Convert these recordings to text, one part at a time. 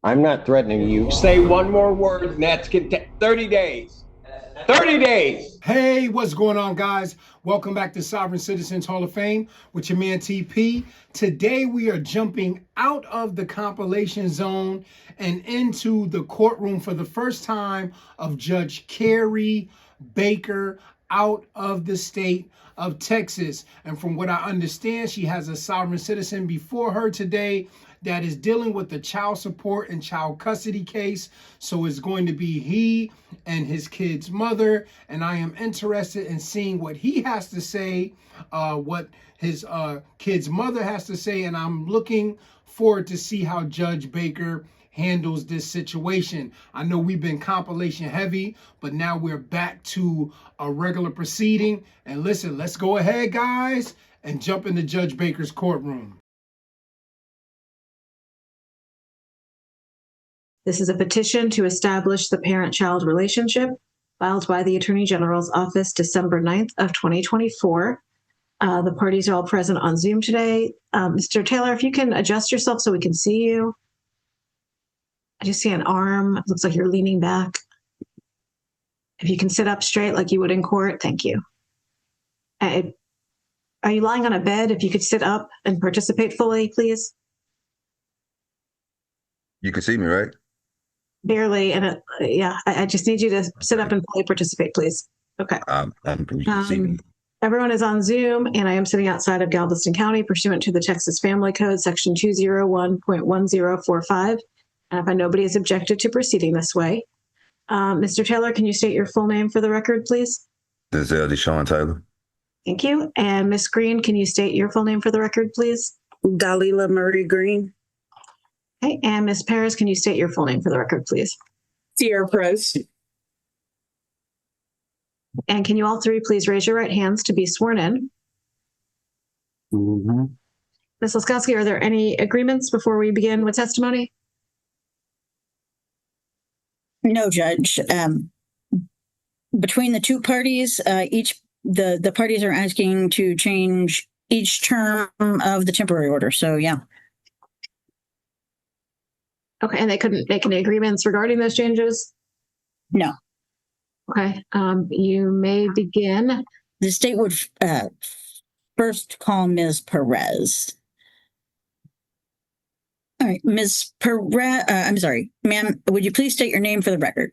I'm not threatening you. Say one more word, and that's 30 days. 30 days. Hey, what's going on, guys? Welcome back to Sovereign Citizens Hall of Fame with your man TP. Today we are jumping out of the compilation zone and into the courtroom for the first time of Judge Carrie Baker out of the state of Texas. And from what I understand, she has a sovereign citizen before her today that is dealing with the child support and child custody case. So it's going to be he and his kid's mother. And I am interested in seeing what he has to say, what his kid's mother has to say. And I'm looking forward to see how Judge Baker handles this situation. I know we've been compilation heavy, but now we're back to a regular proceeding. And listen, let's go ahead, guys, and jump into Judge Baker's courtroom. This is a petition to establish the parent-child relationship filed by the Attorney General's Office December 9th of 2024. The parties are all present on Zoom today. Mr. Taylor, if you can adjust yourself so we can see you. I just see an arm. It looks like you're leaning back. If you can sit up straight like you would in court, thank you. Are you lying on a bed? If you could sit up and participate fully, please. You can see me, right? Barely, and I just need you to sit up and fully participate, please. Okay. You can see me. Everyone is on Zoom, and I am sitting outside of Galveston County pursuant to the Texas Family Code, section 201.1045. And I find nobody has objected to proceeding this way. Mr. Taylor, can you state your full name for the record, please? Denzel Deshaun Taylor. Thank you. And Ms. Green, can you state your full name for the record, please? Dalila Marie Green. Okay. And Ms. Perez, can you state your full name for the record, please? Sierra Perez. And can you all three please raise your right hands to be sworn in? Mm-hmm. Ms. Laskowski, are there any agreements before we begin with testimony? No, Judge. Between the two parties, the parties are asking to change each term of the temporary order. So, yeah. Okay, and they couldn't make any agreements regarding those changes? No. Okay, you may begin. The state would first call Ms. Perez. All right, Ms. Perez, I'm sorry, ma'am, would you please state your name for the record?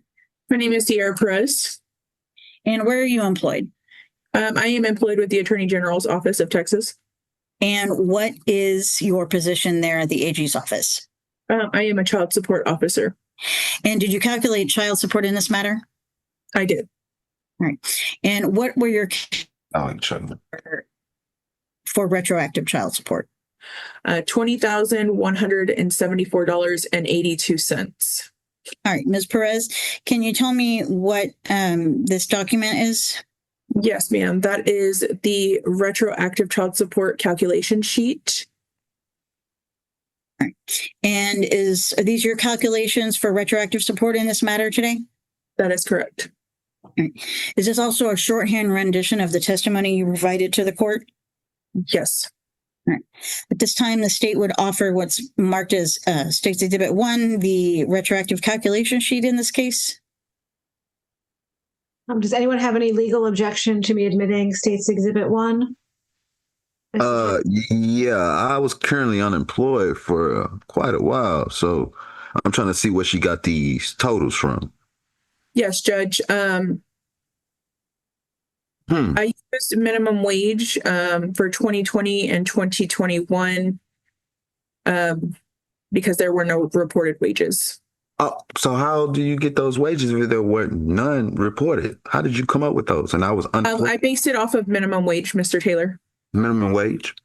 My name is Sierra Perez. And where are you employed? I am employed with the Attorney General's Office of Texas. And what is your position there at the AG's office? I am a child support officer. And did you calculate child support in this matter? I did. All right. And what were your for retroactive child support? $20,174.82. All right, Ms. Perez, can you tell me what this document is? Yes, ma'am. That is the retroactive child support calculation sheet. All right. And are these your calculations for retroactive support in this matter today? That is correct. All right. Is this also a shorthand rendition of the testimony you provided to the court? Yes. All right. At this time, the state would offer what's marked as State's Exhibit 1, the retroactive calculation sheet in this case. Does anyone have any legal objection to me admitting State's Exhibit 1? Yeah, I was currently unemployed for quite a while, so I'm trying to see where she got these totals from. Yes, Judge. I used minimum wage for 2020 and 2021 because there were no reported wages. Oh, so how do you get those wages if there were none reported? How did you come up with those? And I was unemployed. I based it off of minimum wage, Mr. Taylor. Minimum wage?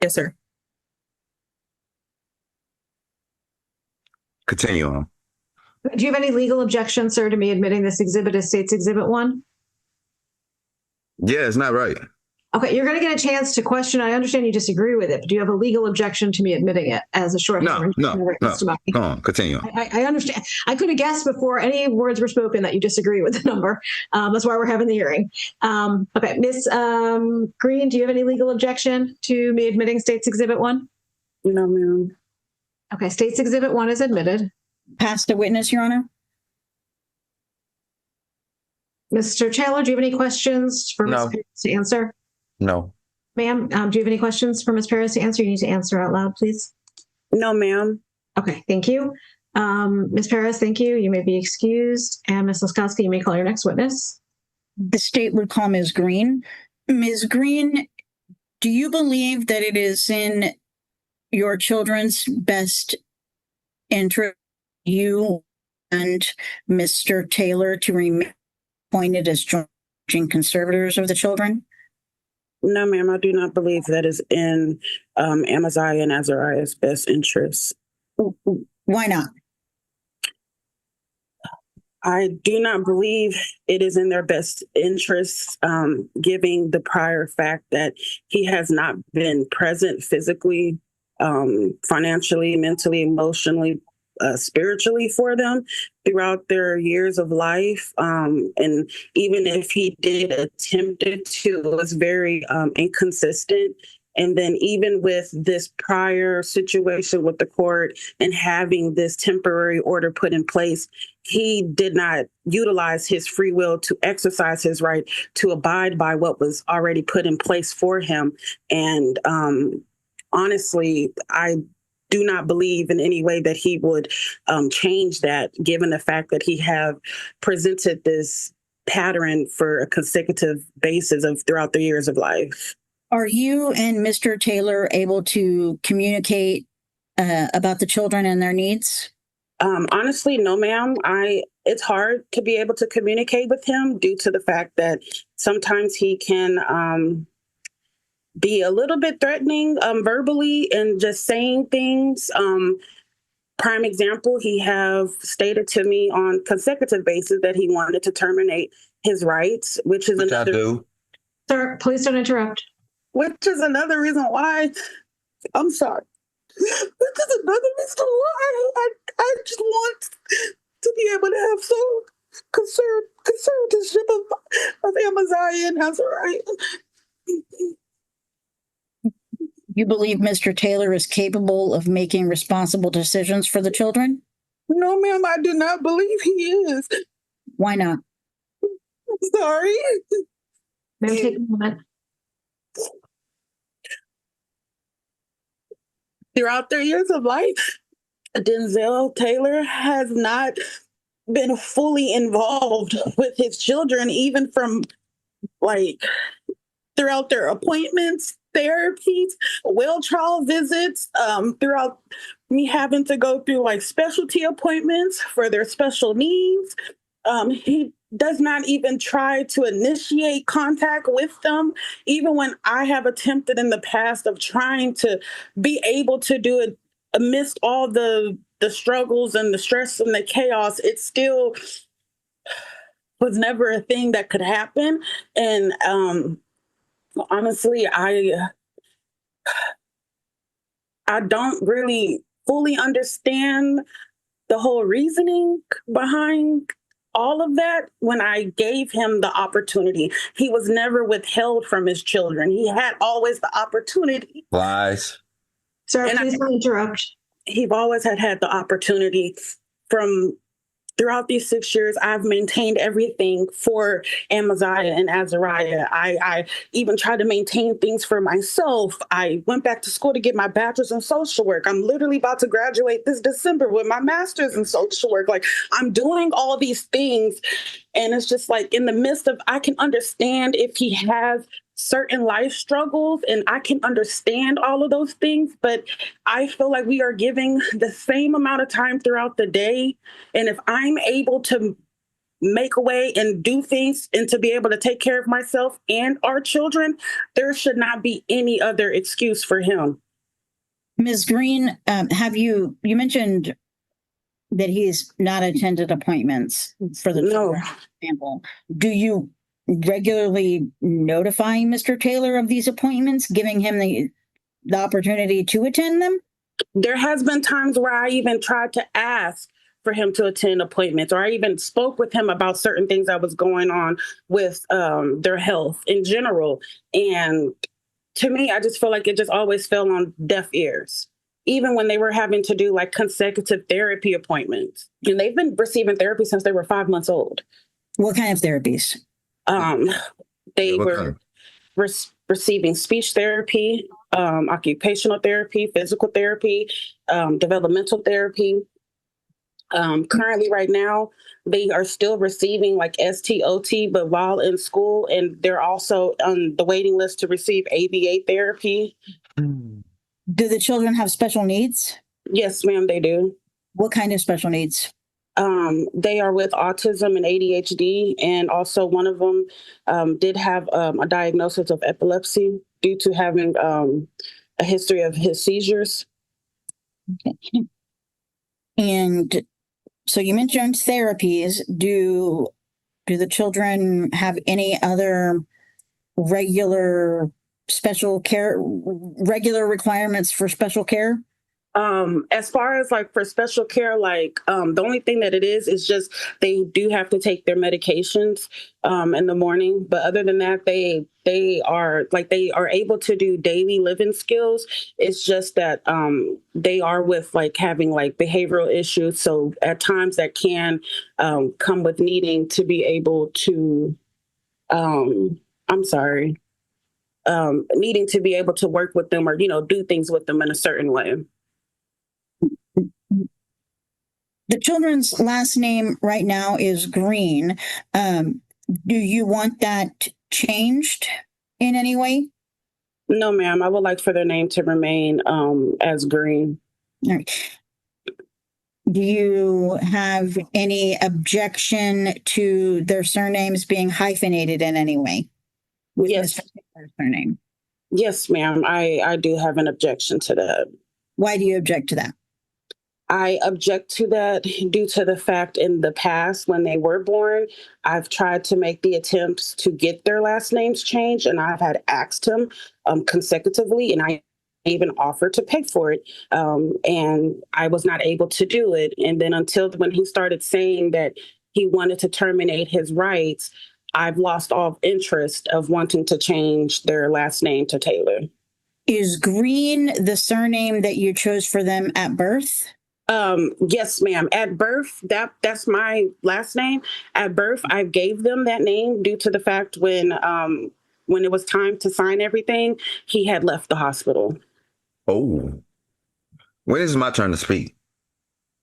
Yes, sir. Continue on. Do you have any legal objection, sir, to me admitting this exhibit as State's Exhibit 1? Yeah, it's not right. Okay, you're going to get a chance to question. I understand you disagree with it, but do you have a legal objection to me admitting it as a short testimony? Go on, continue. I understand. I could have guessed before any words were spoken that you disagree with the number. That's why we're having the hearing. Okay, Ms. Green, do you have any legal objection to me admitting State's Exhibit 1? No, ma'am. Okay, State's Exhibit 1 is admitted. pass the witness, Your Honor. Mr. Taylor, do you have any questions for Ms. No. Perez to answer? No. Ma'am, do you have any questions for Ms. Perez to answer? You need to answer out loud, please. No, ma'am. Okay, thank you. Ms. Perez, thank you. You may be excused. And Ms. Laskowski, you may call your next witness. The state would call Ms. Green. Ms. Green, do you believe that it is in your children's best interest, you and Mr. Taylor, to remain appointed as joint conservators of the children? No, ma'am. I do not believe that is in Amaziah and Azariah's best interests. Why not? I do not believe it is in their best interests, given the prior fact that he has not been present physically, financially, mentally, emotionally, spiritually for them throughout their years of life. And even if he did attempt it to, it was very inconsistent. And then even with this prior situation with the court and having this temporary order put in place, he did not utilize his free will to exercise his right to abide by what was already put in place for him. And honestly, I do not believe in any way that he would change that, given the fact that he have presented this pattern for a consecutive basis of throughout their years of life. Are you and Mr. Taylor able to communicate about the children and their needs? Honestly, no, ma'am. It's hard to be able to communicate with him due to the fact that sometimes he can be a little bit threatening verbally and just saying things. Prime example, he have stated to me on consecutive basis that he wanted to terminate his rights, which is Which another. I do. Sir, please don't interrupt. Which is another reason why, I'm sorry. Which is another reason why I just want to be able to have some conservatorship of Amaziah and Azariah. You believe Mr. Taylor is capable of making responsible decisions for the children? No, ma'am, I do not believe he is. Why not? I'm sorry. Ma'am, take a moment. Throughout their years of life, Denzel Taylor has not been fully involved with his children, even from throughout their appointments, therapies, well trial visits, throughout me having to go through specialty appointments for their special needs. He does not even try to initiate contact with them, even when I have attempted in the past of trying to be able to do it amidst all the struggles and the stress and the chaos. It still was never a thing that could happen. And honestly, I don't really fully understand the whole reasoning behind all of that. When I gave him the opportunity, he was never withheld from his children. He had always the opportunity. Lies. Sir, And please don't interrupt. He always had the opportunity. From throughout these 6 years, I've maintained everything for Amaziah and Azariah. I even tried to maintain things for myself. I went back to school to get my bachelor's in social work. I'm literally about to graduate this December with my master's in social work. I'm doing all these things. And it's just in the midst of, I can understand if he has certain life struggles, and I can understand all of those things, but I feel like we are giving the same amount of time throughout the day. And if I'm able to make a way and do things and to be able to take care of myself and our children, there should not be any other excuse for him. Ms. Green, you mentioned that he's not attended appointments for the children, for example. Do you regularly notify Mr. Taylor of these appointments, giving him the opportunity to attend them? There has been times where I even tried to ask for him to attend appointments, or I even spoke with him about certain things that was going on with their health in general. And to me, I just feel like it just always fell on deaf ears. even when they were having to do like consecutive therapy appointments. And they've been receiving therapy since they were 5 months old. What kind of therapies? They What were kind? receiving speech therapy, occupational therapy, physical therapy, developmental therapy. Currently, right now, they are still receiving like STOT, but while in school, and they're also on the waiting list to receive ABA therapy. Do the children have special needs? Yes, ma'am, they do. What kind of special needs? They are with autism and ADHD, and also one of them did have a diagnosis of epilepsy due to having a history of his seizures. Okay. And so you mentioned therapies. Do the children have any other regular requirements for special care? As far as like for special care, like the only thing that it is just they do have to take their medications in the morning. But other than that, they are able to do daily living skills. It's just that they are with like having like behavioral issues. So at times that can come with needing to be able to needing to be able to work with them or, do things with them in a certain way. The children's last name right now is Green. Do you want that changed in any way? No, ma'am. I would like for their name to remain as Green. All right. Do you have any objection to their surnames being hyphenated in any way? With Yes. Mr. Taylor's surname? Yes, ma'am. I do have an objection to that. Why do you object to that? I object to that due to the fact in the past when they were born, I've tried to make the attempts to get their last names changed, and I've had asked him consecutively, and I even offered to pay for it, and I was not able to do it. And then until when he started saying that he wanted to terminate his rights, I've lost all interest of wanting to change their last name to Taylor. Is Green the surname that you chose for them at birth? Yes, ma'am. At birth, that's my last name. At birth, I gave them that name due to the fact when it was time to sign everything, he had left the hospital. Oh, when is my turn to speak?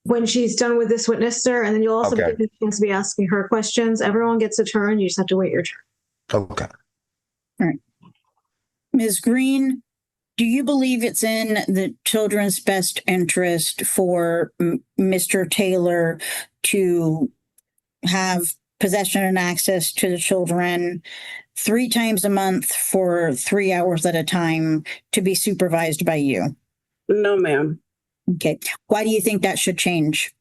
When she's done with this witness, sir, and then you'll also Okay. get the chance to be asking her questions. Everyone gets a turn. You just have to wait your turn. Okay. All right. Ms. Green, do you believe it's in the children's best interest for Mr. Taylor to have possession and access to the children 3 times a month for 3 hours at a time to be supervised by you? No, ma'am. Okay. Why do you think that should change?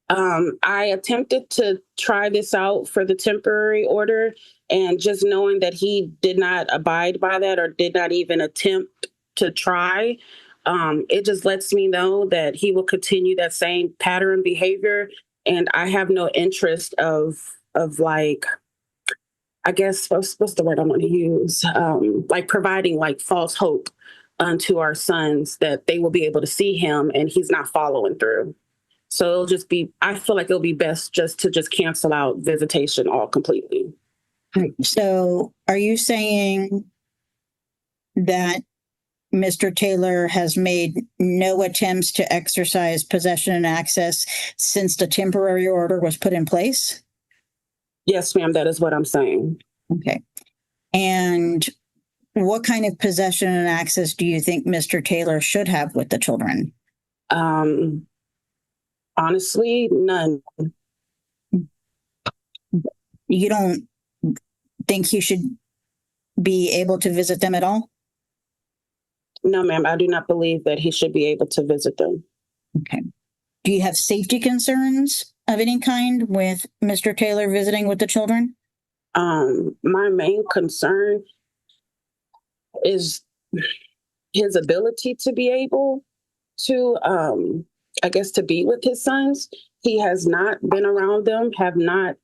I attempted to try this out for the temporary order, and just knowing that he did not abide by that or did not even attempt to try, it just lets me know that he will continue that same pattern behavior. And I have no interest of like, I guess, what's the word I want to use? Like providing like false hope unto our sons that they will be able to see him and he's not following through. So it'll just be, I feel like it'll be best just to cancel out visitation all completely. So are you saying that Mr. Taylor has made no attempts to exercise possession and access since the temporary order was put in place? Yes, ma'am, that is what I'm saying. Okay. And what kind of possession and access do you think Mr. Taylor should have with the children? Honestly, none. You don't think he should be able to visit them at all? No, ma'am, I do not believe that he should be able to visit them. Okay. Do you have safety concerns of any kind with Mr. Taylor visiting with the children? My main concern is his ability to be able to, I guess, to be with his sons. He has not been around them, have not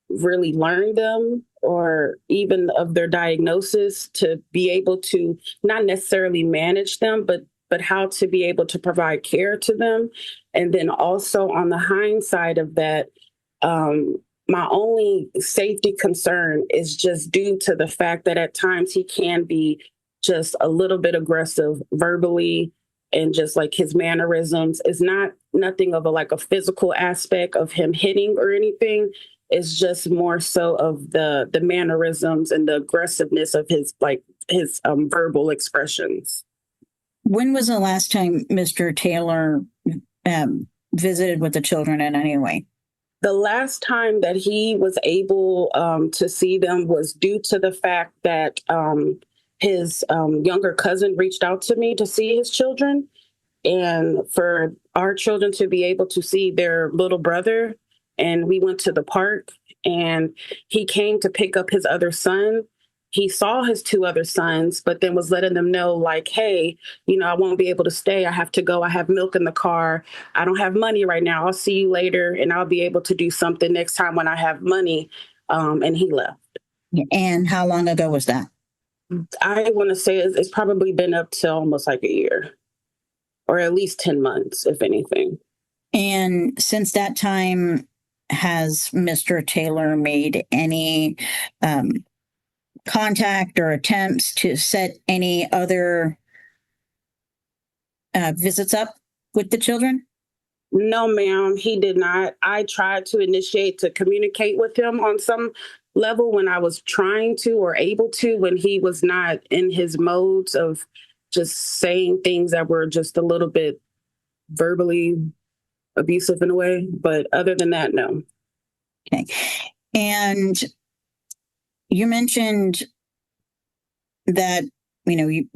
really learned them or even of their diagnosis to be able to not necessarily manage them, but but how to be able to provide care to them. And then also on the hindsight of that, my only safety concern is just due to the fact that at times he can be just a little bit aggressive verbally, and just like his mannerisms is nothing of a physical aspect of him hitting or anything. It's just more so of the mannerisms and the aggressiveness of his verbal expressions. When was the last time Mr. Taylor visited with the children in any way? The last time that he was able to see them was due to the fact that his younger cousin reached out to me to see his children, and for our children to be able to see their little brother. And we went to the park, and he came to pick up his other son. He saw his two other sons, but then was letting them know, like, hey, I won't be able to stay. I have to go. I have milk in the car. I don't have money right now. I'll see you later, and I'll be able to do something next time when I have money. And he left. And how long ago was that? I want to say it's probably been up to almost like a year, or at least 10 months, if anything. And since that time, has Mr. Taylor made any contact or attempts to set any other visits up with the children? No, ma'am, he did not. I tried to initiate to communicate with him on some level when I was trying to or able to, when he was not in his modes of just saying things that were just a little bit verbally abusive in a way. But other than that, no. Okay. And you mentioned that, you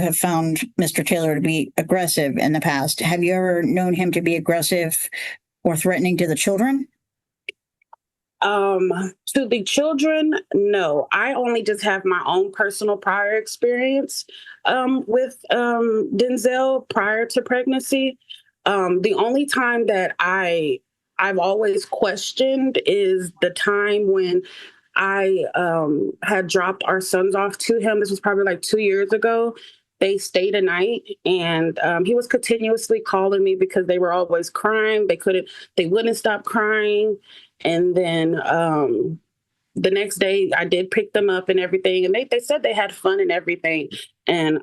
have found Mr. Taylor to be aggressive in the past. Have you ever known him to be aggressive or threatening to the children? To the children, no. I only just have my own personal prior experience with Denzel prior to pregnancy. The only time that I've always questioned is the time when I had dropped our sons off to him. This was probably like 2 years ago. They stayed a night, and he was continuously calling me because they were always crying. They wouldn't stop crying. And then the next day I did pick them up and everything. And they said they had fun and everything. And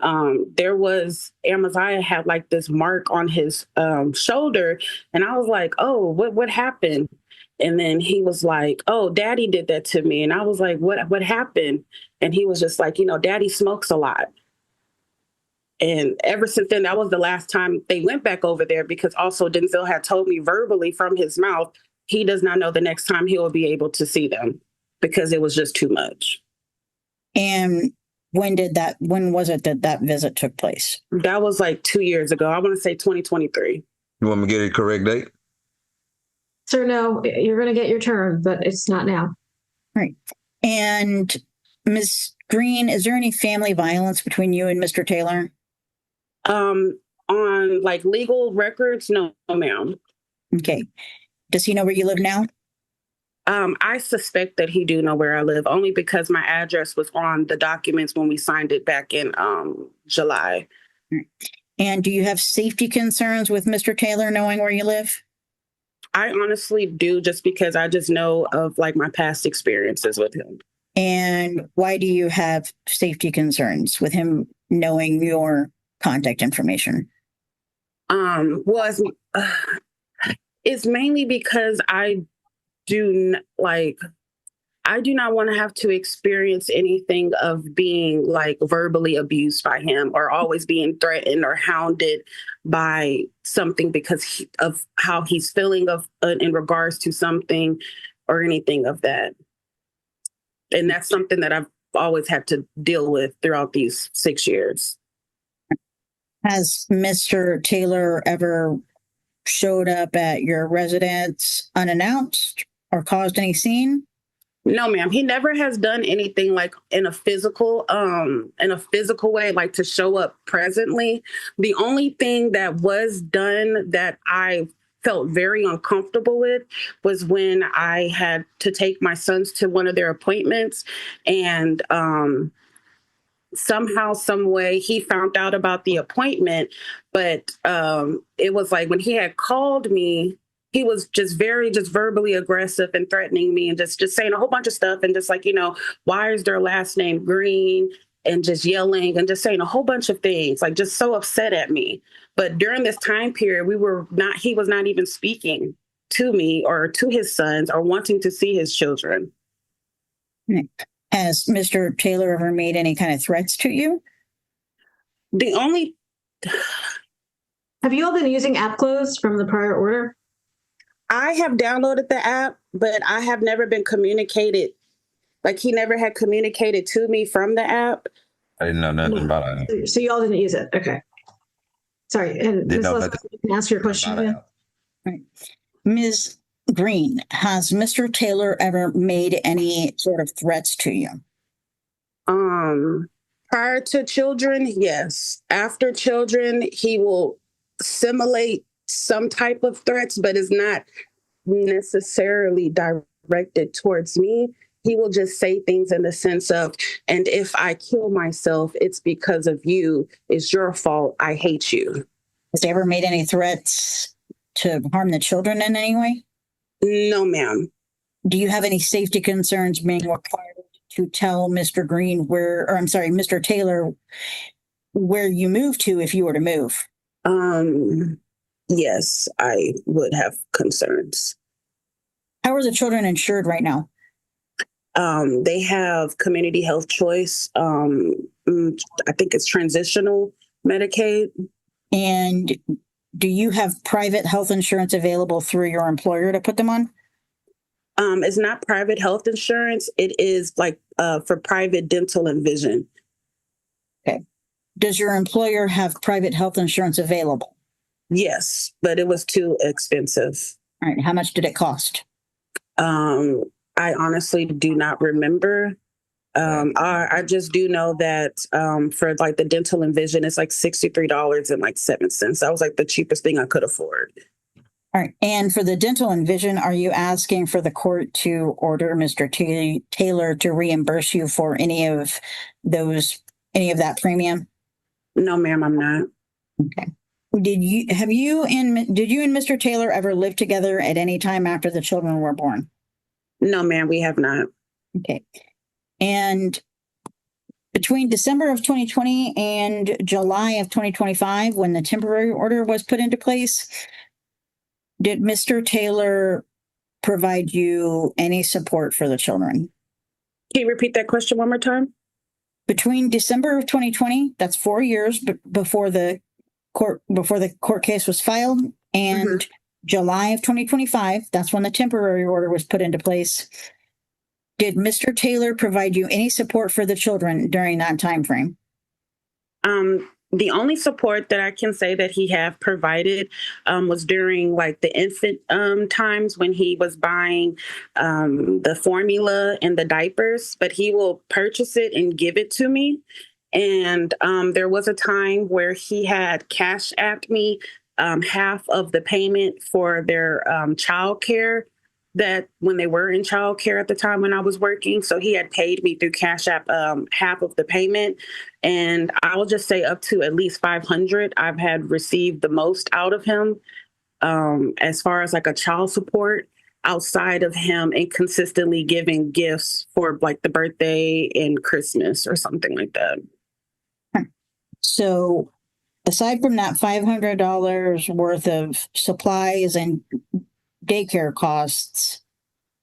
Amaziah had like this mark on his shoulder. And I was like, oh, what happened? And then he was like, oh, Daddy did that to me. And I was like, what happened? And he was just like, Daddy smokes a lot. And ever since then, that was the last time they went back over there, because also Denzel had told me verbally from his mouth, he does not know the next time he will be able to see them because it was just too much. And when was it that visit took place? That was like 2 years ago. I want to say 2023. You want me to get a correct date? Sir, no, you're going to get your turn, but it's not now. Right. And Ms. Green, is there any family violence between you and Mr. Taylor? On like legal records, no, ma'am. Okay. Does he know where you live now? I suspect that he do know where I live, only because my address was on the documents when we signed it back in July. And do you have safety concerns with Mr. Taylor knowing where you live? I honestly do, just because I just know of like my past experiences with him. And why do you have safety concerns with him knowing your contact information? It's mainly because I do not want to have to experience anything of being like verbally abused by him, or always being threatened or hounded by something because of how he's feeling in regards to something or anything of that. And that's something that I've always had to deal with throughout these 6 years. Has Mr. Taylor ever showed up at your residence unannounced or caused any scene? No, ma'am. He never has done anything like in a physical way, like to show up presently. The only thing that was done that I felt very uncomfortable with was when I had to take my sons to one of their appointments, and somehow, some way, he found out about the appointment, but it was like when he had called me, he was just verbally aggressive and threatening me and just saying a whole bunch of stuff and just like, why is their last name Green? And just yelling and just saying a whole bunch of things, like just so upset at me. But during this time period, he was not even speaking to me or to his sons or wanting to see his children. Has Mr. Taylor ever made any kind of threats to you? Have you all been using AppClose from the prior order? I have downloaded the app, but I have never been communicated. Like he never had communicated to me from the app. I didn't know nothing about it. So you all didn't use it. Okay. Sorry. And Ms. Leslie, you can ask your question again. Right. Ms. Green, has Mr. Taylor ever made any sort of threats to you? Prior to children, yes. After children, he will simulate some type of threats, but is not necessarily directed towards me. He will just say things in the sense of, and if I kill myself, it's because of you. It's your fault. I hate you. Has he ever made any threats to harm the children in any way? No, ma'am. Do you have any safety concerns being required to tell Mr. Mr. Taylor where you move to if you were to move? Yes, I would have concerns. How are the children insured right now? They have community health choice. I think it's transitional Medicaid. And do you have private health insurance available through your employer to put them on? It's not private health insurance. It is like for private dental and vision. Okay. Does your employer have private health insurance available? Yes, but it was too expensive. All right. How much did it cost? I honestly do not remember. I just do know that for like the dental and vision, it's like $63.07. That was like the cheapest thing I could afford. All right. And for the dental and vision, are you asking for the court to order Mr. Taylor to reimburse you for any of that premium? No, ma'am, I'm not. Okay. Did you and Mr. Taylor ever live together at any time after the children were born? No, ma'am, we have not. Okay. And between December of 2020 and July of 2025, when the temporary order was put into place, did Mr. Taylor provide you any support for the children? Can you repeat that question one more time? Between December of 2020, that's 4 years before the court case was filed, and July of 2025, that's when the temporary order was put into place. Did Mr. Taylor provide you any support for the children during that time frame? The only support that I can say that he have provided was during like the infant times when he was buying the formula and the diapers, but he will purchase it and give it to me. And there was a time where he had cash apped me half of the payment for their child care, that when they were in child care at the time when I was working. So he had paid me through Cash App half of the payment. And I will just say up to at least $500 I've had received the most out of him as far as like a child support, outside of him inconsistently giving gifts for like the birthday and Christmas or something like that. So aside from that $500 worth of supplies and daycare costs,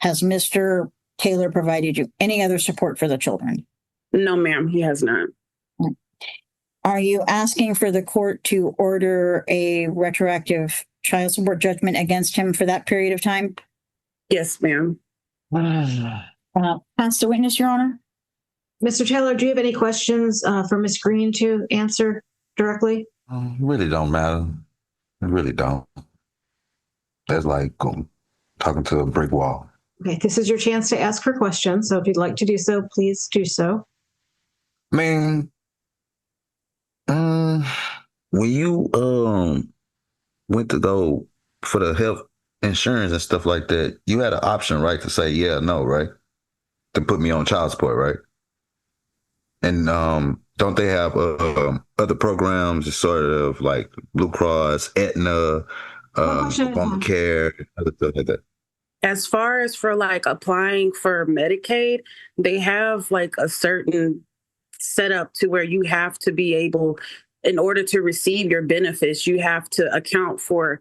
has Mr. Taylor provided you any other support for the children? No, ma'am, he has not. Are you asking for the court to order a retroactive child support judgment against him for that period of time? Yes, ma'am. Pass the witness, Your Honor. Mr. Taylor, do you have any questions for Ms. Green to answer directly? It really don't matter. It really don't. That's like talking to a brick wall. Okay, this is your chance to ask her questions. So if you'd like to do so, please do so. I mean, when you went to go for the health insurance and stuff like that, you had an option, right, to say yeah, no, right? To put me on child support, right? And Don't they have other programs, sort of like Blue Cross, Aetna, One question at a time. Obamacare, other stuff like that? As far as for like applying for Medicaid, they have like a certain setup to where you have to be able, in order to receive your benefits, you have to account for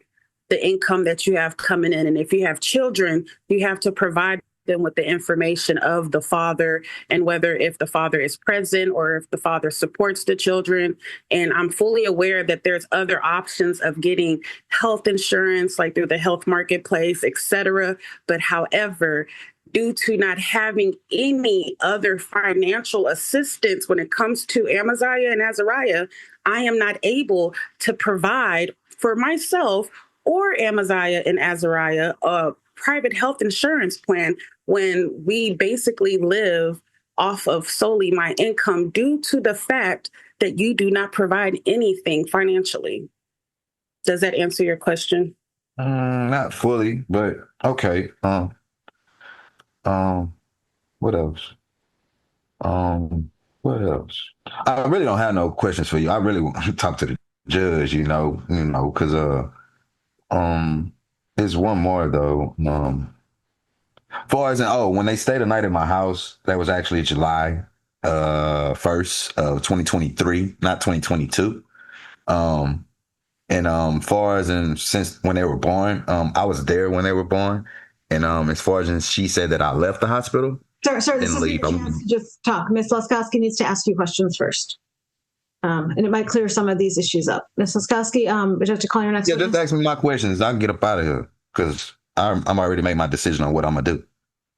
the income that you have coming in. And if you have children, you have to provide them with the information of the father and whether if the father is present or if the father supports the children. And I'm fully aware that there's other options of getting health insurance, like through the health marketplace, et cetera. But however, due to not having any other financial assistance when it comes to Amaziah and Azariah, I am not able to provide for myself or Amaziah and Azariah a private health insurance plan when we basically live off of solely my income due to the fact that you do not provide anything financially. Does that answer your question? Not fully, but okay. What else? What else? I really don't have no questions for you. I really want to talk to the judge, because there's one more though. Far as when they stayed the night at my house, that was actually July 1st of 2023, not 2022. And far as since when they were born, I was there when they were born. And as far as she said that I left the hospital. Sir, this is your chance to just talk. Ms. Laskowski needs to ask you questions first. And it might clear some of these issues up. Ms. Laskowski, would you have to call your next Yeah, just ask me my questions. I can get up out of here because I'm already made my decision on what I'm going to do.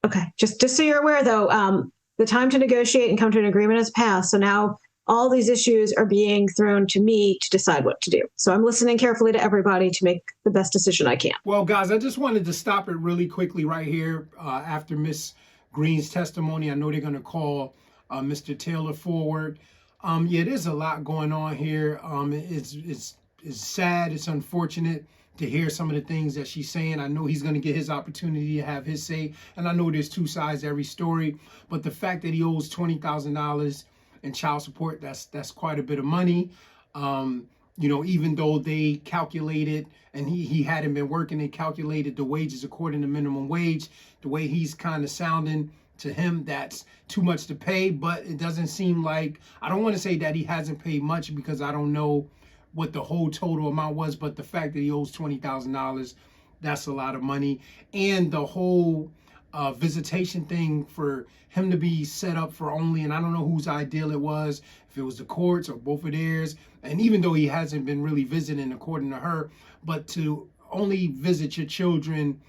Okay. Just so you're aware, though, the time to negotiate and come to an agreement has passed. So now all these issues are being thrown to me to decide what to do. So I'm listening carefully to everybody to make the best decision I can. Well, guys, I just wanted to stop it really quickly right here after Ms. Green's testimony. I know they're going to call Mr. Taylor forward. Yeah, there's a lot going on here. It's sad. It's unfortunate to hear some of the things that she's saying. I know he's going to get his opportunity to have his say. And I know there's two sides to every story. But the fact that he owes $20,000 in child support, that's quite a bit of money. Even though they calculated and he hadn't been working, they calculated the wages according to minimum wage. The way he's kind of sounding to him, that's too much to pay. But it doesn't seem like, I don't want to say that he hasn't paid much because I don't know what the whole total amount was, but the fact that he owes $20,000, that's a lot of money. And the whole visitation thing for him to be set up for only, and I don't know whose ideal it was, if it was the courts or both of theirs. And even though he hasn't been really visiting according to her, but to only visit your children,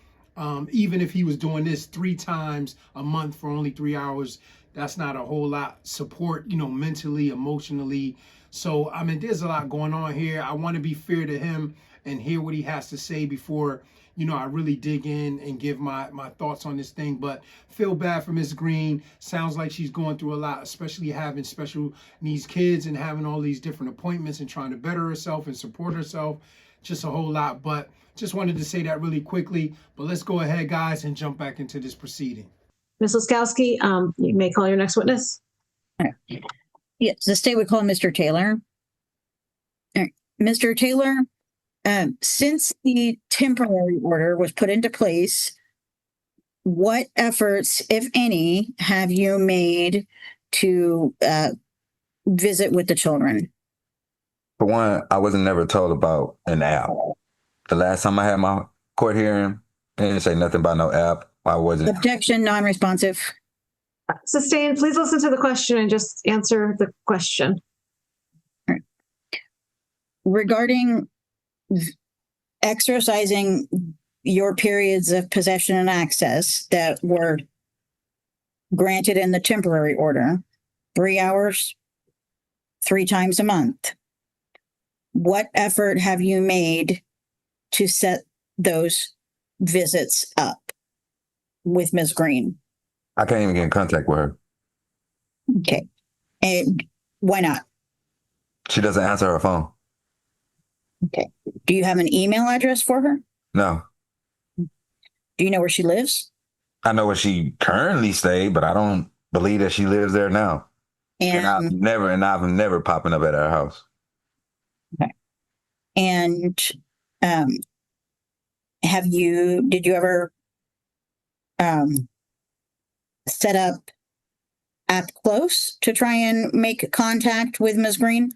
even if he was doing this 3 times a month for only 3 hours, that's not a whole lot support, mentally, emotionally. So, I mean, there's a lot going on here. I want to be fair to him and hear what he has to say before, I really dig in and give my thoughts on this thing. But feel bad for Ms. Green. Sounds like she's going through a lot, especially having special needs kids and having all these different appointments and trying to better herself and support herself. Just a whole lot. But just wanted to say that really quickly. But let's go ahead, guys, and jump back into this proceeding. Ms. Laskowski, you may call your next witness. All right. Yes, the state would call Mr. Taylor. All right. Mr. Taylor, since the temporary order was put into place, what efforts, if any, have you made to visit with the children? For one, I wasn't never told about an app. The last time I had my court hearing, they didn't say nothing about no app. I wasn't. Objection, non-responsive. Sustained. Please listen to the question and just answer the question. Right. Regarding exercising your periods of possession and access that were granted in the temporary order, 3 hours, 3 times a month, what effort have you made to set those visits up with Ms. Green? I can't even get in contact with her. Okay. And why not? She doesn't answer her phone. Okay. Do you have an email address for her? No. Do you know where she lives? I know where she currently stayed, but I don't believe that she lives there now. And I've And never popping up at our house. okay. And did you ever set up app close to try and make contact with Ms. Green?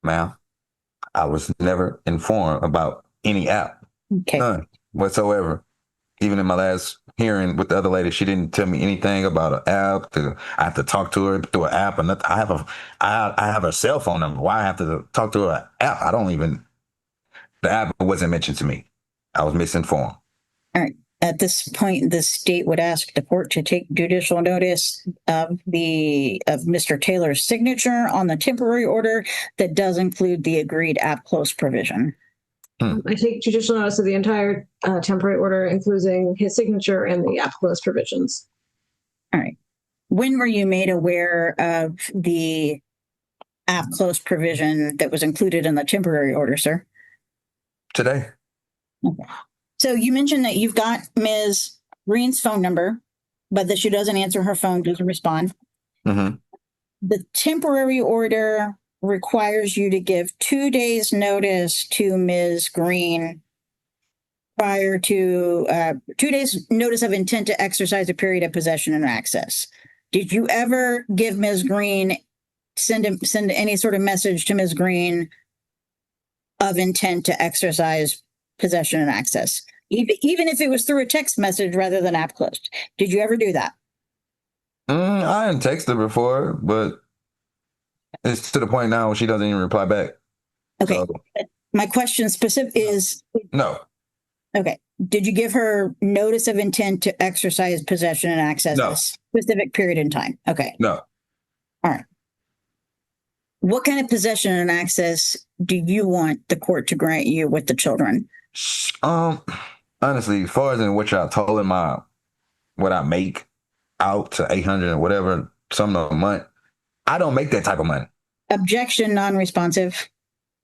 Ma'am, I was never informed about any app. Okay. None whatsoever. Even in my last hearing with the other lady, she didn't tell me anything about an app. I have to talk to her through an app, or nothing. I have a cell phone number. Why I have to talk to her app? The app wasn't mentioned to me. I was misinformed. All right. At this point, the state would ask the court to take judicial notice of Mr. Taylor's signature on the temporary order that does include the agreed app close provision. I take judicial notice of the entire temporary order, including his signature and the app close provisions. All right. When were you made aware of the app close provision that was included in the temporary order, sir? Today. Okay. So you mentioned that you've got Ms. Green's phone number, but that she doesn't answer her phone, doesn't respond. Mm-hmm. The temporary order requires you to give 2 days notice to Ms. Green prior to 2 days notice of intent to exercise a period of possession and access. Did you ever give Ms. Green, send any sort of message to Ms. Green of intent to exercise possession and access? Even if it was through a text message rather than app closed. Did you ever do that? I hadn't texted her before, but it's to the point now where she doesn't even reply back. Okay. So, my question specific is no. okay. Did you give her notice of intent to exercise possession and access No. at a specific period in time? Okay. No. All right. What kind of possession and access do you want the court to grant you with the children? Honestly, as far as in what y'all told him, what I make out to 800 or whatever, something a month, I don't make that type of money. Objection, non-responsive.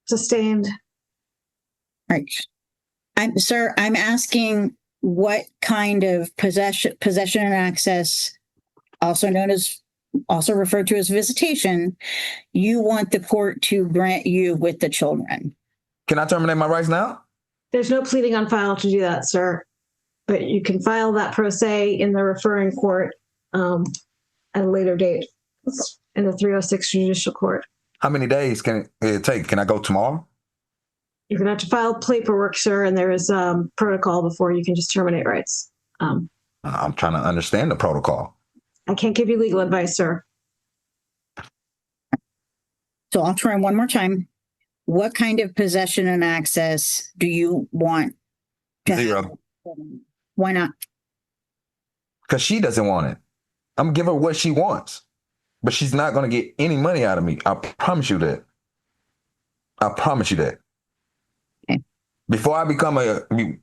Sustained. All right. I'm asking what kind of possession and access, also referred to as visitation, you want the court to grant you with the children. Can I terminate my rights now? There's no pleading on file to do that, sir. But you can file that pro se in the referring court at a later date in the 306 judicial court. How many days can it take? Can I go tomorrow? You're going to have to file paperwork, sir, and there is protocol before you can just terminate rights. I'm trying to understand the protocol. I can't give you legal advice, sir. So I'll try one more time. What kind of possession and access do you want to Zero. have? Why not? Because she doesn't want it. I'm gonna give her what she wants, but she's not gonna get any money out of me. I promise you that. I promise you that. Okay.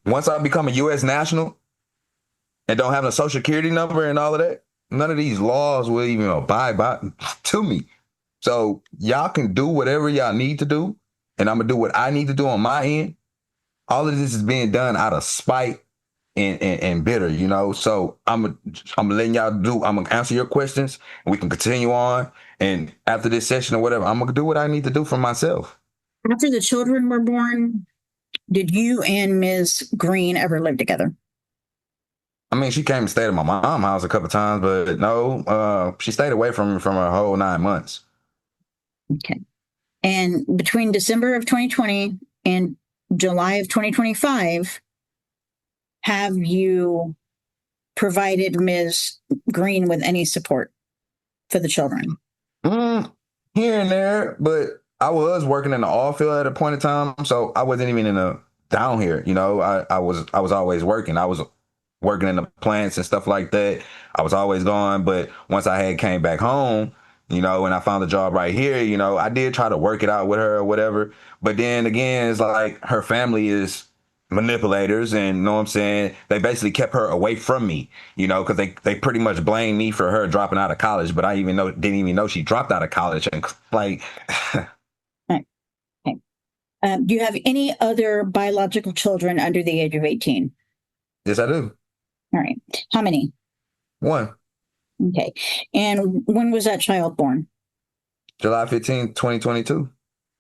Once I become a U.S. national and don't have a social security number and all of that, none of these laws will even abide by to me. So y'all can do whatever y'all need to do, and I'm gonna do what I need to do on my end. All of this is being done out of spite and bitter, you know. So I'm letting y'all do. I'm gonna answer your questions, and we can continue on. And after this session or whatever, I'm gonna do what I need to do for myself. After the children were born, did you and Ms. Green ever live together? I mean, she came and stayed at my mom's house a couple of times, but no, she stayed away from me from her whole 9 months. Okay. And between December of 2020 and July of 2025, have you provided Ms. Green with any support for the children? Here and there, but I was working in the oil field at a point in time, so I wasn't even down here. You know, I was always working. I was working in the plants and stuff like that. I was always gone, but once I had came back home, you know, and I found a job right here, you know, I did try to work it out with her or whatever. But then again, it's like her family is manipulators, and you know what I'm saying? They basically kept her away from me, you know, because they pretty much blamed me for her dropping out of college, but I didn't even know she dropped out of college. And like, Okay. Do you have any other biological children under the age of 18? yes, I do. All right. How many? One. Okay. And when was that child born? July 15th, 2022.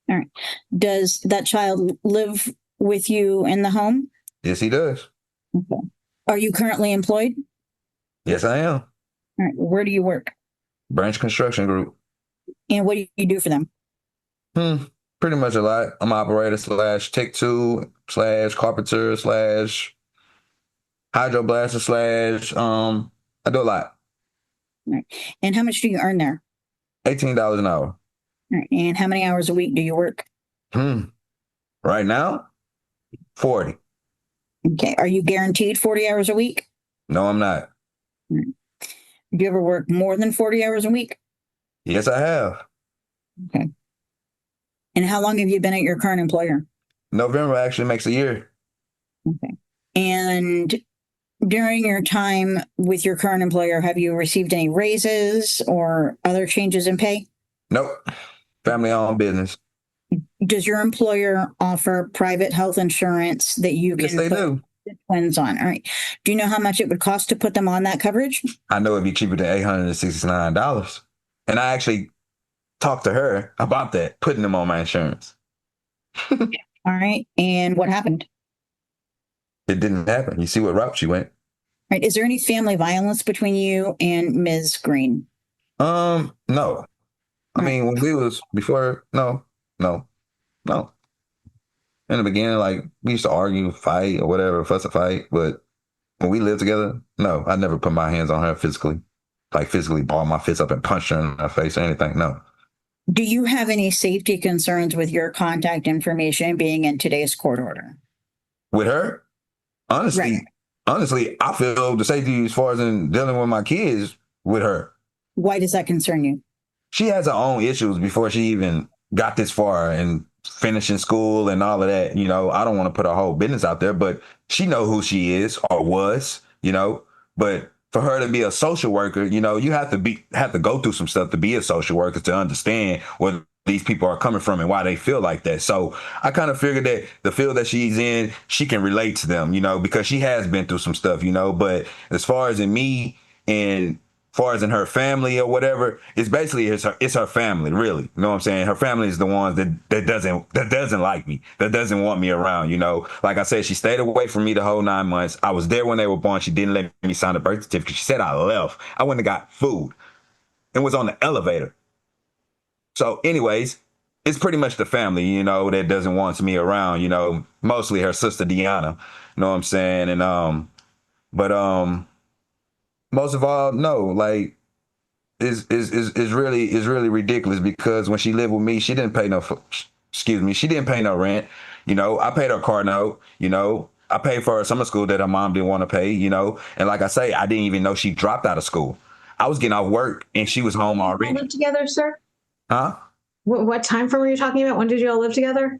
All right. Does that child live with you in the home? Yes, he does. Okay. Are you currently employed? Yes, I am. All right. Where do you work? Branch Construction Group. And what do you do for them? Pretty much a lot. I'm an operator / tech 2 / carpenter / hydro blaster / I do a lot. All right. And how much do you earn there? $18 an hour. All right. And how many hours a week do you work? Right now, 40. Okay. Are you guaranteed 40 hours a week? No, I'm not. All right. Do you ever work more than 40 hours a week? Yes, I have. Okay. And how long have you been at your current employer? November actually makes a year. Okay. And during your time with your current employer, have you received any raises or other changes in pay? Nope. Family-owned business. Does your employer offer private health insurance that you Yes, can they put do. the twins on? All right. Do you know how much it would cost to put them on that coverage? I know it'd be cheaper than $869. And I actually talked to her about that, putting them on my insurance. All right. And what happened? It didn't happen. You see what route she went? All right. Is there any family violence between you and Ms. Green? No. I mean, when we was before, no. In the beginning, like, we used to argue, fight, or whatever, fuss or fight. But when we lived together, no, I never put my hands on her physically. Like, physically ball my fist up and punch her in her face or anything. No. Do you have any safety concerns with your contact information being in today's court order? With her? Honestly, I feel the safety as far as in dealing with my kids with her. Why does that concern you? She has her own issues before she even got this far and finishing school and all of that. You know, I don't want to put her whole business out there, but she know who she is or was, you know. But for her to be a social worker, you know, you have to go through some stuff to be a social worker to understand where these people are coming from and why they feel like that. So I kind of figured that the field that she's in, she can relate to them, you know, because she has been through some stuff, you know. But as far as in me and far as in her family or whatever, it's basically it's her family, really. You know what I'm saying? Her family is the ones that doesn't like me, that doesn't want me around, you know. Like I said, she stayed away from me the whole 9 months. I was there when they were born. She didn't let me sign the birth certificate. She said I left. I went and got food and was on the elevator. So anyways, it's pretty much the family, you know, that doesn't want me around, you know, mostly her sister Deanna, you know what I'm saying? And but most of all, no, like is really ridiculous because when she lived with me, she didn't pay she didn't pay no rent. You know, I paid her car note, you know, I paid for her summer school that her mom didn't want to pay, you know, and like I say, I didn't even know she dropped out of school. I was getting off work and she was home already. Live together, sir? Huh? What time frame were you talking about? When did you all live together?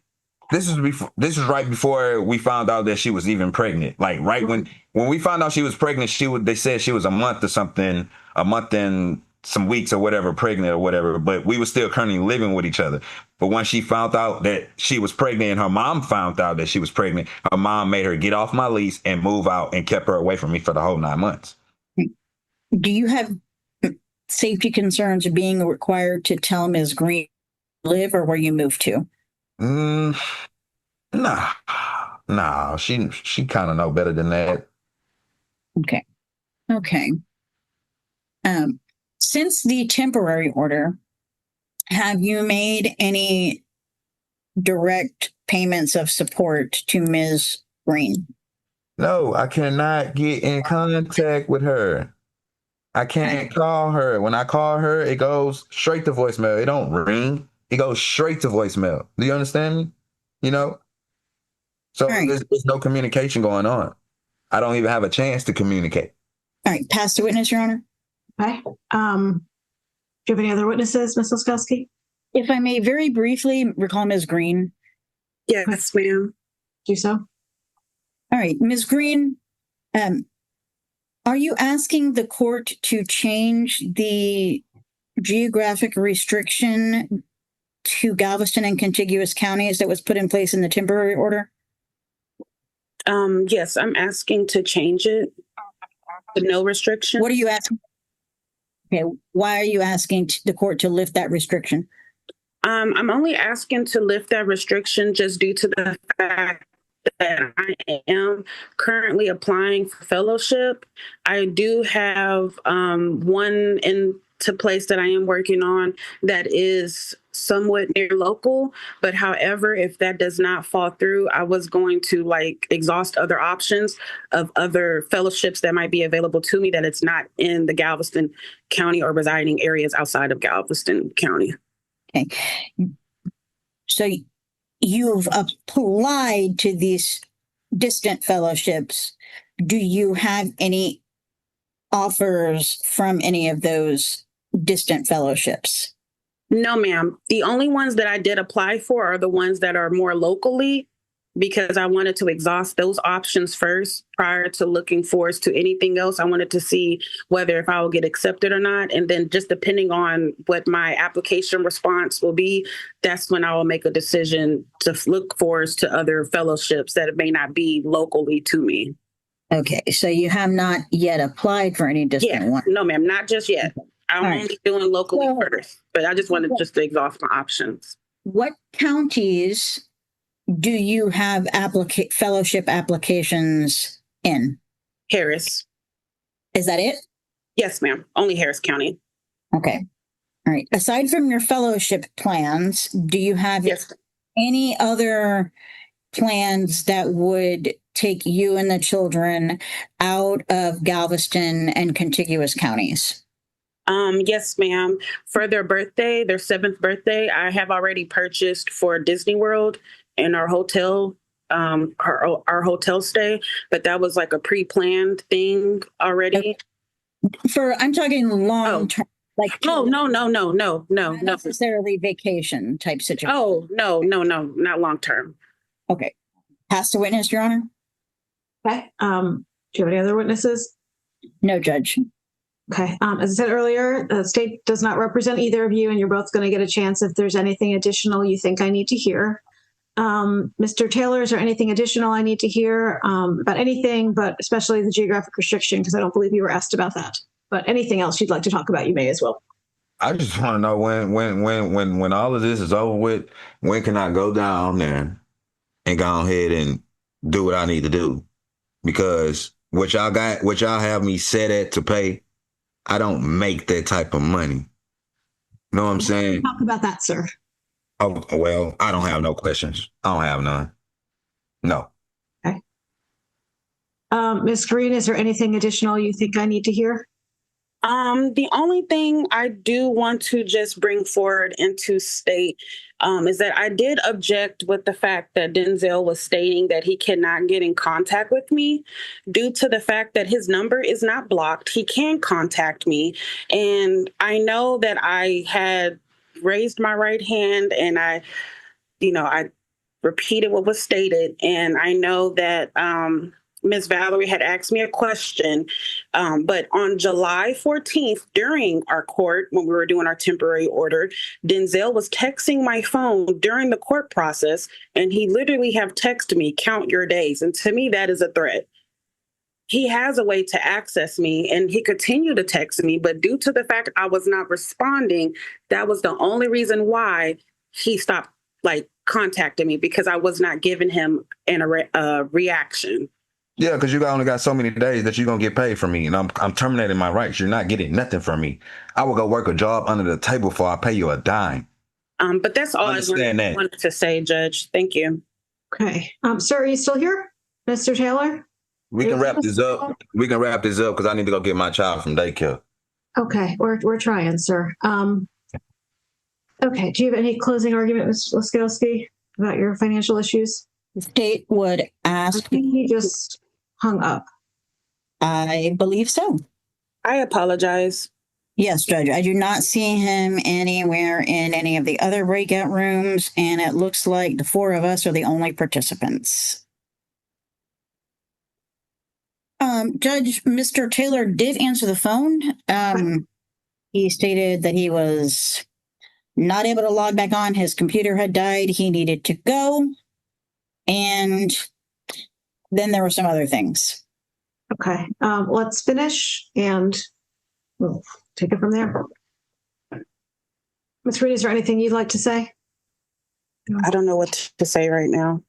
This is right before we found out that she was even pregnant. Like right when we found out she was pregnant, they said she was a month and some weeks or whatever, pregnant or whatever. But we were still currently living with each other. But when she found out that she was pregnant and her mom found out that she was pregnant, her mom made her get off my lease and move out and kept her away from me for the whole 9 months. Do you have safety concerns of being required to tell Ms. Green live or where you moved to? Nah. She kind of know better than that. Okay. Since the temporary order, have you made any direct payments of support to Ms. Green? No, I cannot get in contact with her. I can't call her. When I call her, it goes straight to voicemail. It don't ring. It goes straight to voicemail. Do you understand me? You know? So there's no communication going on. I don't even have a chance to communicate. All right. Pass the witness, Your Honor. Okay. Do you have any other witnesses, Ms. Laskowski? If I may very briefly recall Ms. Green. Yes, ma'am. Do so. All right. Ms. Green, are you asking the court to change the geographic restriction to Galveston and contiguous counties that was put in place in the temporary order? Yes, I'm asking to change it to no restriction. What are you asking? Okay, why are you asking the court to lift that restriction? I'm only asking to lift that restriction just due to the fact that I am currently applying for fellowship. I do have one into place that I am working on that is somewhat near local. But however, if that does not fall through, I was going to like exhaust other options of other fellowships that might be available to me that it's not in the Galveston County or residing areas outside of Galveston County. Okay. So you've applied to these distant fellowships. Do you have any offers from any of those distant fellowships? No, ma'am. The only ones that I did apply for are the ones that are more locally, because I wanted to exhaust those options first prior to looking forward to anything else. I wanted to see whether if I will get accepted or not. And then just depending on what my application response will be, that's when I will make a decision to look forward to other fellowships that may not be locally to me. Okay, so you have not yet applied for any distant ones? No, ma'am, not just yet. I'm All right. only doing locally Well, first, but I just wanted just to exhaust my options. What counties do you have fellowship applications in? Harris. Is that it? Yes, ma'am. Only Harris County. Okay. All right. Aside from your fellowship plans, do you have Yes. any other plans that would take you and the children out of Galveston and contiguous counties? Yes, ma'am. For their birthday, their 7th birthday, I have already purchased for Disney World and our hotel, our hotel stay, but that was like a pre-planned thing already. I'm talking long term, like no, not no. necessarily vacation type situation. Oh, no, not long term. Okay. Pass the witness, Your Honor. Okay. Do you have any other witnesses? No, Judge. Okay. As I said earlier, the state does not represent either of you, and you're both going to get a chance if there's anything additional you think I need to hear. Mr. Taylor, is there anything additional I need to hear about anything, but especially the geographic restriction, because I don't believe you were asked about that. But anything else you'd like to talk about, you may as well. I just want to know when all of this is over with, when can I go down there and go ahead and do what I need to do? Because what y'all have me set at to pay, I don't make that type of money. You know what I'm saying? Talk about that, sir. Oh, well, I don't have no questions. I don't have none. No. Okay. Ms. Green, is there anything additional you think I need to hear? The only thing I do want to just bring forward and to state is that I did object with the fact that Denzel was stating that he cannot get in contact with me due to the fact that his number is not blocked. He can contact me. And I know that I had raised my right hand and I repeated what was stated. And I know that Ms. Valerie had asked me a question, but on July 14th, during our court, when we were doing our temporary order, Denzel was texting my phone during the court process, and he literally have texted me, "Count your days." And to me, that is a threat. He has a way to access me, and he continued to text me, but due to the fact I was not responding, that was the only reason why he stopped contacting me, because I was not giving him a reaction. Yeah, because you only got so many days that you're going to get paid from me, and I'm terminating my rights. You're not getting nothing from me. I will go work a job under the table before I pay you a dime. But that's all I wanted to say, Judge. Thank you. Okay. Sir, are you still here? Mr. Taylor? We can wrap this up. We can wrap this up because I need to go get my child from daycare. Okay, we're trying, sir. Okay, do you have any closing argument, Ms. Laskowski, about your financial issues? The state would ask. I think he just hung up. I believe so. I apologize. Yes, Judge. I do not see him anywhere in any of the other breakout rooms, and it looks like the 4 of us are the only participants. Judge, Mr. Taylor did answer the phone. He stated that he was not able to log back on. His computer had died. He needed to go. And then there were some other things. Okay, let's finish and we'll take it from there. Ms. Reed, is there anything you'd like to say? I don't know what to say right now.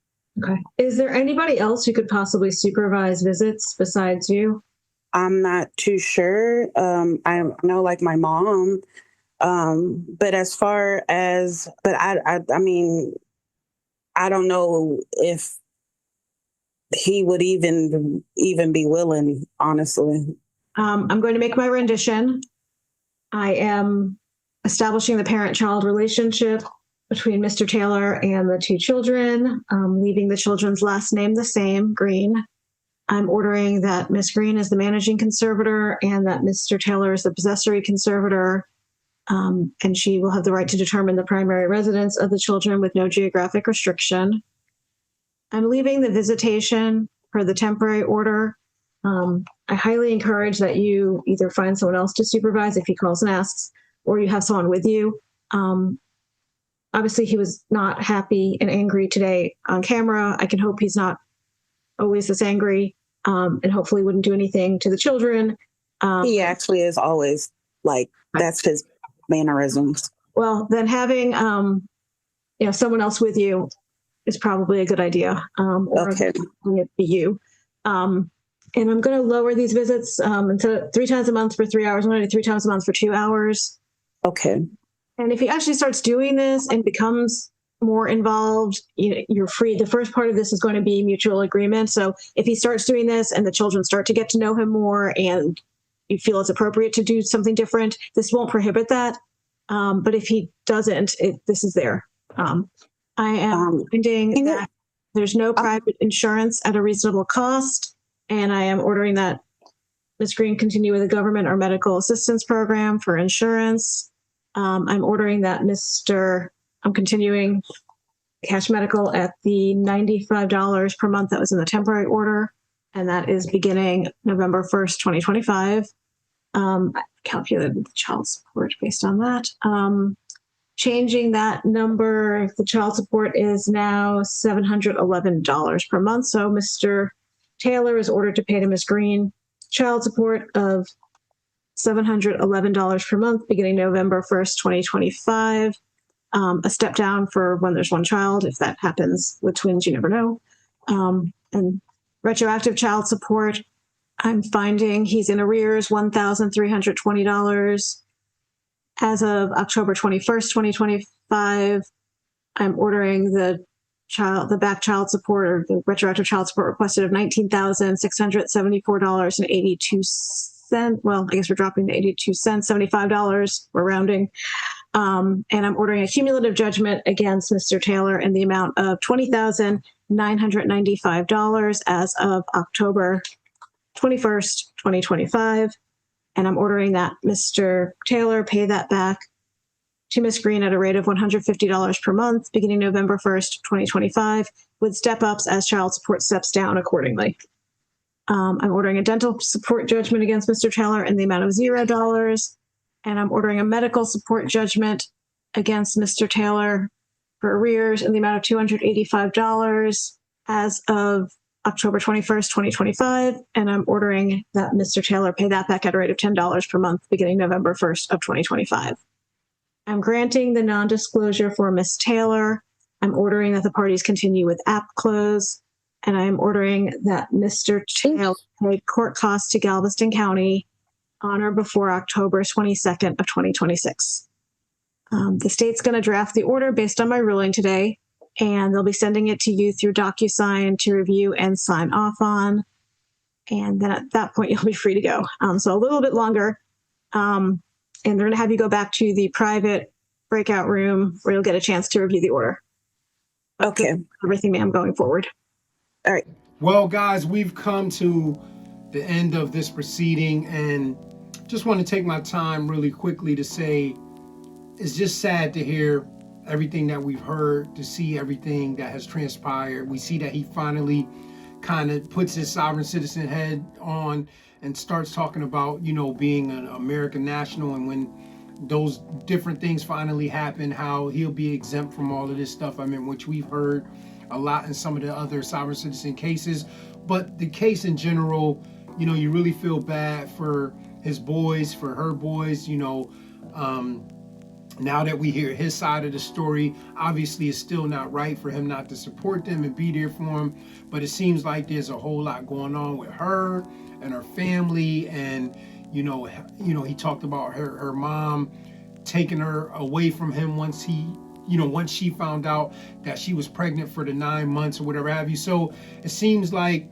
Okay. Is there anybody else who could possibly supervise visits besides you? I'm not too sure. I know like my mom. But as far as, but I mean, I don't know if he would even be willing, honestly. I'm going to make my rendition. I am establishing the parent-child relationship between Mr. Taylor and the two children, leaving the children's last name the same, Green. I'm ordering that Miss Green is the managing conservator and that Mr. Taylor is the possessory conservator, and she will have the right to determine the primary residence of the children with no geographic restriction. I'm leaving the visitation for the temporary order. I highly encourage that you either find someone else to supervise if he calls and asks, or you have someone with you. Obviously, he was not happy and angry today on camera. I can hope he's not always this angry, and hopefully wouldn't do anything to the children. He actually is always like, that's his mannerisms. Well, then having someone else with you is probably a good idea. Or Okay. it be you. And I'm going to lower these visits instead of 3 times a month for 3 hours. I'm going to do 3 times a month for 2 hours. Okay. And if he actually starts doing this and becomes more involved, you're free. The first part of this is going to be mutual agreement. So if he starts doing this and the children start to get to know him more and you feel it's appropriate to do something different, this won't prohibit that. But if he doesn't, this is there. I am finding that there's no private insurance at a reasonable cost. And I am ordering that Ms. Green continue with the government or medical assistance program for insurance. I'm ordering that I'm continuing cash medical at the $95 per month that was in the temporary order. And that is beginning November 1st, 2025. I calculated the child support based on that. Changing that number, the child support is now $711 per month. So Mr. Taylor is ordered to pay to Ms. Green child support of $711 per month beginning November 1st, 2025. A step down for when there's one child. If that happens with twins, you never know. And retroactive child support, I'm finding he's in arrears $1,320 as of October 21st, 2025. I'm ordering the back child support or the retroactive child support requested of $19,674.82. Well, I guess we're dropping to 82 cents, $75. We're rounding. And I'm ordering a cumulative judgment against Mr. Taylor in the amount of $20,995 as of October 21st, 2025. And I'm ordering that Mr. Taylor pay that back to Ms. Green at a rate of $150 per month beginning November 1st, 2025, with step-ups as child support steps down accordingly. I'm ordering a dental support judgment against Mr. Taylor in the amount of $0. And I'm ordering a medical support judgment against Mr. Taylor for arrears in the amount of $285 as of October 21st, 2025. And I'm ordering that Mr. Taylor pay that back at a rate of $10 per month beginning November 1st of 2025. I'm granting the non-disclosure for Ms. Taylor. I'm ordering that the parties continue with app close. And I'm ordering that Mr. Taylor pay court costs to Galveston County on or before October 22nd of 2026. The state's going to draft the order based on my ruling today, and they'll be sending it to you through DocuSign to review and sign off on. And then at that point, you'll be free to go. So a little bit longer. And they're going to have you go back to the private breakout room where you'll get a chance to review the order. Okay. Everything, ma'am, going forward. All right. Well, guys, we've come to the end of this proceeding, and just want to take my time really quickly to say it's just sad to hear everything that we've heard, to see everything that has transpired. We see that he finally kind of puts his sovereign citizen head on and starts talking about, being an American national, and when those different things finally happen, how he'll be exempt from all of this stuff. Which we've heard a lot in some of the other sovereign citizen cases, but the case in general, you really feel bad for his boys, for her boys, now that we hear his side of the story, obviously it's still not right for him not to support them and be there for him. But it seems like there's a whole lot going on with her and her family. And, he talked about her mom taking her away from him once she found out that she was pregnant for the 9 months or whatever have you. So it seems like,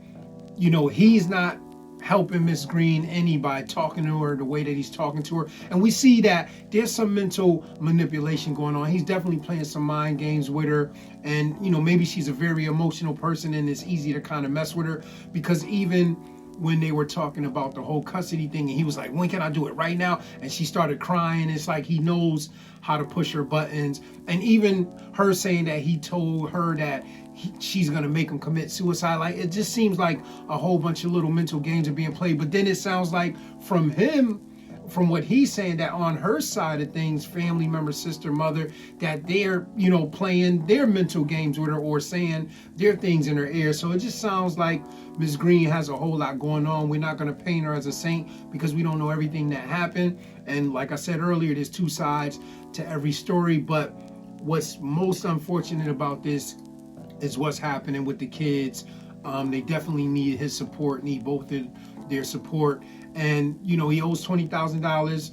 he's not helping Miss Green any by talking to her the way that he's talking to her. And we see that there's some mental manipulation going on. He's definitely playing some mind games with her. And, maybe she's a very emotional person and it's easy to kind of mess with her, because even when they were talking about the whole custody thing and he was like, when can I do it? Right now? And she started crying. It's like he knows how to push her buttons. And even her saying that he told her that she's gonna make him commit suicide. Like, it just seems like a whole bunch of little mental games are being played. But then it sounds like from from what he's saying, that on her side of things, family member, sister, mother, that they're, playing their mental games with her or saying their things in her ear. So it just sounds like Ms. Green has a whole lot going on. We're not going to paint her as a saint because we don't know everything that happened. And like I said earlier, there's two sides to every story. But what's most unfortunate about this is what's happening with the kids. They definitely need his support, need both of their support. And, he owes $20,000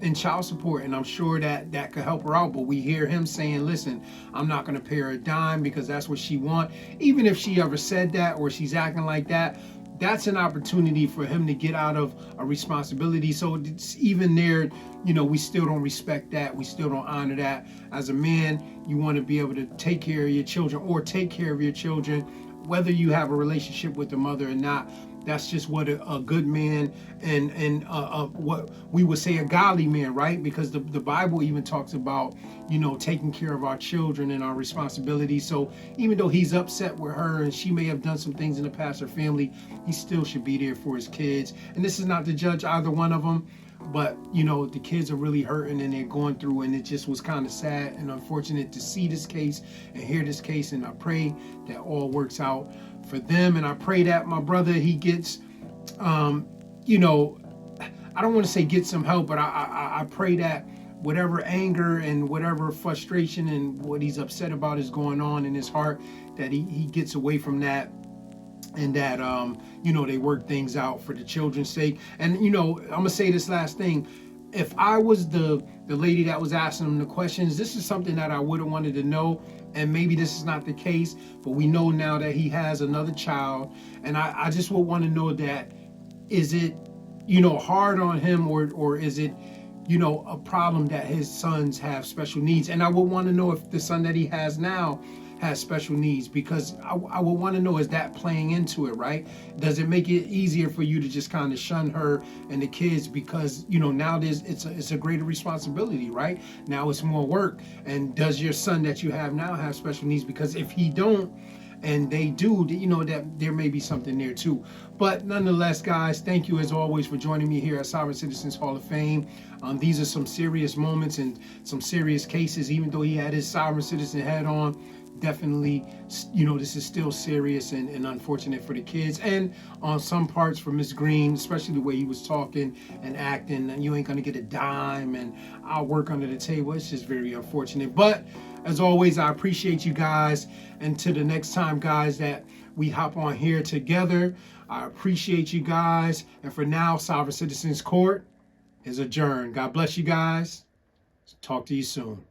in child support. And I'm sure that could help her out. But we hear him saying, listen, I'm not going to pay her a dime because that's what she wants. Even if she ever said that or she's acting like that, that's an opportunity for him to get out of a responsibility. So it's even there, we still don't respect that. We still don't honor that. As a man, you want to be able to take care of your children or take care of your children, whether you have a relationship with the mother or not. That's just what a good man and what we would say a godly man, right? Because the Bible even talks about, taking care of our children and our responsibility. So even though he's upset with her and she may have done some things in the past, her family, he still should be there for his kids. And this is not to judge either one of them, but the kids are really hurting and they're going through, and it just was kind of sad and unfortunate to see this case and hear this case. And I pray that all works out for them, and I pray that my brother, he gets I don't want to say get some help, but I pray that whatever anger and whatever frustration and what he's upset about is going on in his heart, that he gets away from that, and that they work things out for the children's sake. And I'm gonna say this last thing: if I was the lady that was asking him the questions, this is something that I would have wanted to know. And maybe this is not the case, but we know now that he has another child, and I just would want to know that, is it hard on him, or is it a problem that his sons have special needs? And I would want to know if the son that he has now has special needs, because I would want to know, is that playing into it, right? Does it make it easier for you to just kind of shun her and the kids because now it's a greater responsibility, right? Now it's more work. And does your son that you have now have special needs? Because if he don't and they do, that there may be something there too. But nonetheless, guys, thank you as always for joining me here at Sovereign Citizens Hall of Fame. These are some serious moments and some serious cases. Even though he had his sovereign citizen hat on, definitely, this is still serious and unfortunate for the kids, and on some parts for Miss Green, especially the way he was talking and acting, and you ain't gonna get a dime and I'll work under the table. It's just very unfortunate. But as always, I appreciate you guys, and to the next time, guys, that we hop on here together, I appreciate you guys. And for now, Sovereign Citizens Court is adjourned. God bless you guys. Talk to you soon.